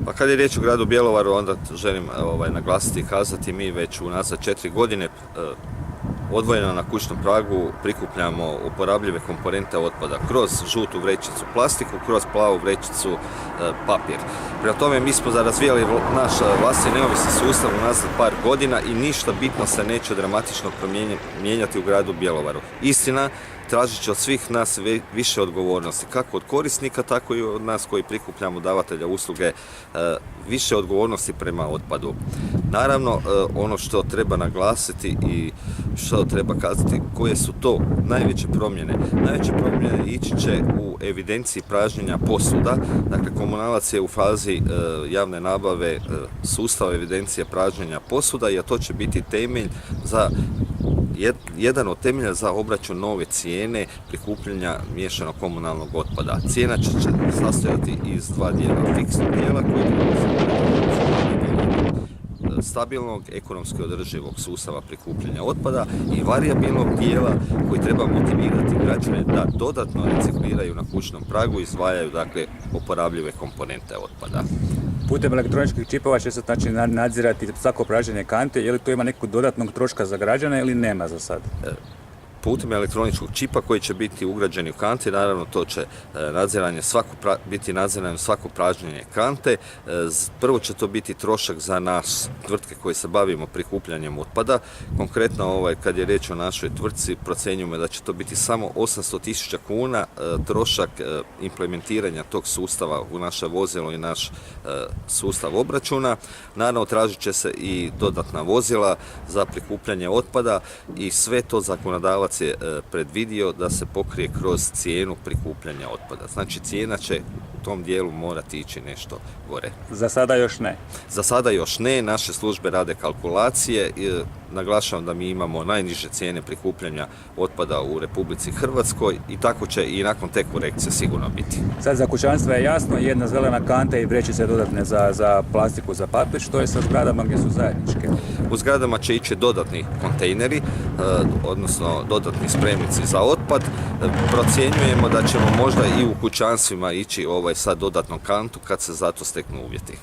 Pa kad je riječ o gradu Bjelovaru, onda želim naglasiti i kazati, mi već unazad 4 godine odvojeno na kućnom pragu prikupljamo uporabljive komponente otpada kroz žutu vrećicu plastiku, kroz plavu vrećicu papir. Prema tome mi smo razvijali naš vlastni neovisni sustav unazad par godina i ništa bitno se neće dramatično mijenjati u gradu Bjelovaru. Istina, tražit će od svih nas više odgovornosti, kako od korisnika, tako i od nas koji prikupljamo, davatelja usluge, više odgovornosti prema otpadu. Naravno, ono što treba naglasiti i što treba kazati, koje su to najveće promjene. Najveće promjene ići će u evidenciji pražnjenja posuda. Dakle, komunalac je u fazi javne nabave sustava evidencije pražnjenja posuda, i to će biti temelj za jedan od temelja za obračun nove cijene prikupljanja miješanog komunalnog otpada. Cijena će sastojati iz dva dijela, fiksnog dijela koji stabilnog, ekonomski održivog sustava prikupljanja otpada i varijabilnog dijela koji treba motivirati građane da dodatno recikliraju na kućnom pragu i izdvajaju uporabljive komponente otpada. Putem elektroničkih čipova će se nadzirati svako pražnjenje kante, je li to ima nekog dodatnog troška za građane ili nema za sad? Putem elektroničkog čipa koji će biti ugrađeni u kante, naravno to će biti nadziranje svako pražnjenje kante. Prvo će to biti trošak za nas tvrtke koje se bavimo prikupljanjem otpada. Konkretno kad je riječ o našoj tvrtci, procjenjujemo da će to biti samo 800.000 kuna trošak implementiranja tog sustava u naše vozilo i naš sustav obračuna. Naravno, tražit će se i dodatna vozila za prikupljanje otpada i sve to zakonodavac je predvidio da se pokrije kroz cijenu prikupljanja otpada. Znači, cijena će u tom dijelu morati ići nešto gore. Za sada još ne? Za sada još ne. Naše službe rade kalkulacije. Naglašavam da mi imamo najniže cijene prikupljanja otpada u Republici Hrvatskoj i tako će i nakon te korekcije sigurno biti. Sad za kućanstva je jasno, jedna zelena kanta i vrećice dodatne za plastiku, za papir. Što je sa zgradama gdje su zajedničke? U zgradama će ići dodatni kontejneri, odnosno dodatni spremnici za otpad. Procjenjujemo da ćemo možda i u kućanstvima ići sa dodatnom kantu kad se za to steknu uvjeti.